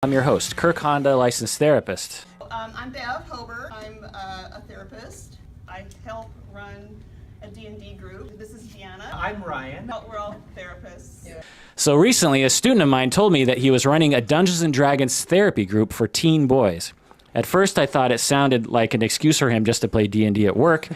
I'm your host, Kirk Honda, licensed therapist. I'm Bev Hober. I'm a therapist. I help run a D&D group. This is Deanna. I'm Ryan. We're all therapists. Yeah. So recently, a student of mine told me that he was running a Dungeons & Dragons therapy group for teen boys. At first, I thought it sounded like an excuse for him just to play D&D at work,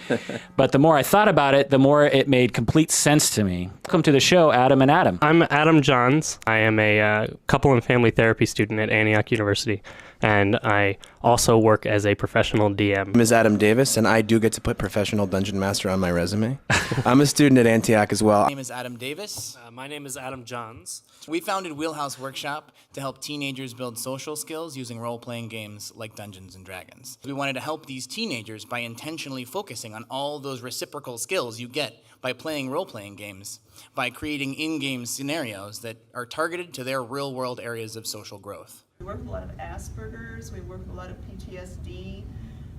but the more I thought about it, the more it made complete sense to me. Welcome to the show, Adam and Adam. I'm Adam Johns. I am a couple and family therapy student at Antioch University, and I also work as a professional DM. My name is Adam Davis, and I do get to put professional dungeon master on my resume. I'm a student at Antioch as well. My name is Adam Davis. My name is Adam Johns. We founded Wheelhouse Workshop to help teenagers build social skills using role-playing games like Dungeons & Dragons. We wanted to help these teenagers by intentionally focusing on all those reciprocal skills you get by playing role-playing games, by creating in-game scenarios that are targeted to their real-world areas of social growth. We work with a lot of Asperger's. We work with a lot of PTSD.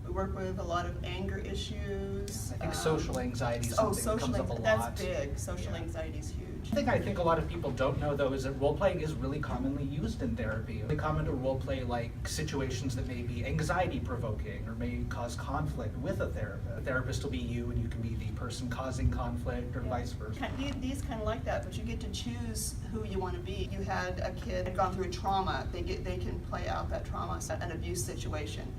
We work with a lot of anger issues. I think social anxiety is something that comes up a lot. That's big. Social anxiety is huge. I think a lot of people don't know, though, is that role-playing is really commonly used in therapy. It's common to role-play like situations that may be anxiety-provoking or may cause conflict with a therapist. A therapist will be you, and you can be the person causing conflict, or vice versa. These kind of like that, but you get to choose who you want to be. You had a kid had gone through trauma. They can play out that trauma, an abuse situation.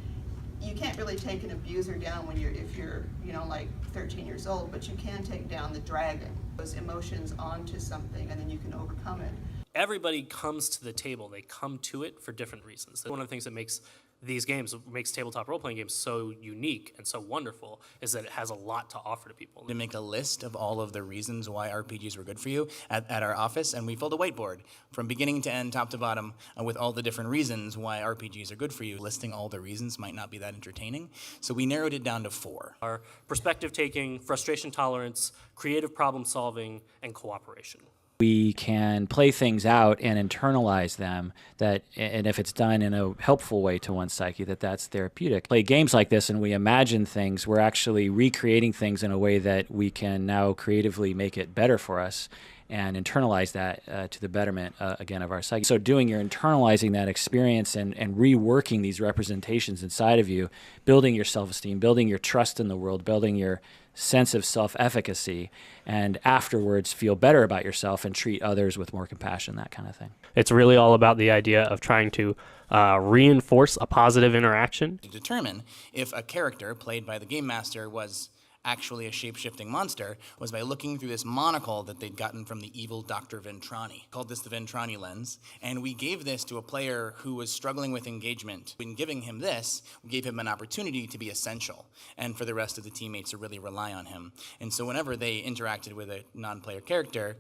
You can't really take an abuser down if you're like 13 years old, but you can take down the dragon, those emotions onto something, and then you can overcome it. Everybody comes to the table. They come to it for different reasons. One of the things that makes these games, makes tabletop role-playing games so unique and so wonderful, is that it has a lot to offer to people. To make a list of all of the reasons why RPGs were good for you at our office, and we filled a whiteboard from beginning to end, top to bottom, with all the different reasons why RPGs are good for you. Listing all the reasons might not be that entertaining, so we narrowed it down to 4. Our perspective taking, frustration tolerance, creative problem solving, and cooperation. We can play things out and internalize them, and if it's done in a helpful way to one's psyche, that's therapeutic. Play games like this and we imagine things, we're actually recreating things in a way that we can now creatively make it better for us and internalize that to the betterment, again, of our psyche. So internalizing that experience and reworking these representations inside of you, building your self-esteem, building your trust in the world, building your sense of self-efficacy, and afterwards feel better about yourself and treat others with more compassion, that kind of thing. It's really all about the idea of trying to reinforce a positive interaction. To determine if a character played by the game master was actually a shape-shifting monster was by looking through this monocle that they'd gotten from the evil Dr. Ventrani. Called this the Ventrani lens, and we gave this to a player who was struggling with engagement. In giving him this, we gave him an opportunity to be essential, and for the rest of the teammates to really rely on him. And so whenever they interacted with a non-player character,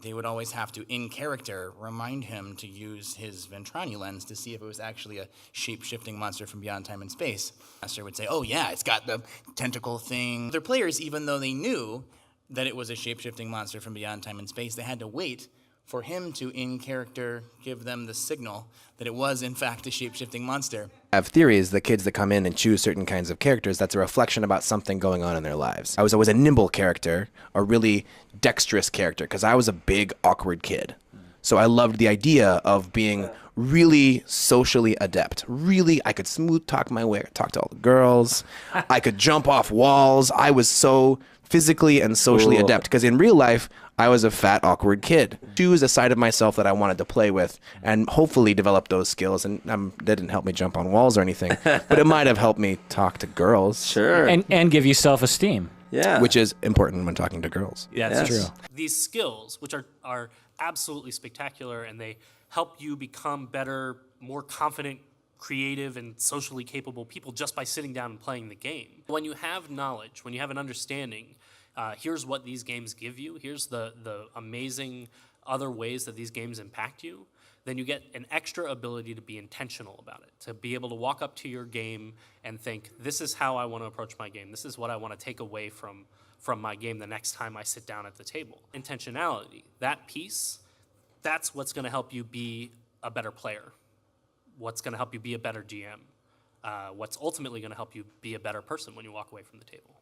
they would always have to, in character, remind him to use his Ventrani lens to see if it was actually a shape-shifting monster from beyond time and space. Master would say, oh yeah, it's got the tentacle thing. Other players, even though they knew that it was a shape-shifting monster from beyond time and space, they had to wait for him to, in character, give them the signal that it was, in fact, a shape-shifting monster. I have theories that kids that come in and choose certain kinds of characters, that's a reflection about something going on in their lives. I was always a nimble character, a really dexterous character, because I was a big, awkward kid. So I loved the idea of being really socially adept. Really, I could smooth talk my way, talk to all the girls. I could jump off walls. I was so physically and socially adept, because in real life, I was a fat, awkward kid. Choose a side of myself that I wanted to play with and hopefully develop those skills. And that didn't help me jump on walls or anything, but it might have helped me talk to girls. Sure. And give you self-esteem. Yeah. Which is important when talking to girls. Yeah, that's Yes. true. These skills, which are absolutely spectacular, and they help you become better, more confident, creative, and socially capable people just by sitting down and playing the game. When you have knowledge, when you have an understanding, here's what these games give you, here's the amazing other ways that these games impact you, then you get an extra ability to be intentional about it, to be able to walk up to your game and think, this is how I want to approach my game, this is what I want to take away from my game the next time I sit down at the table. Intentionality, that piece, that's what's going to help you be a better player, what's going to help you be a better GM, what's ultimately going to help you be a better person when you walk away from the table.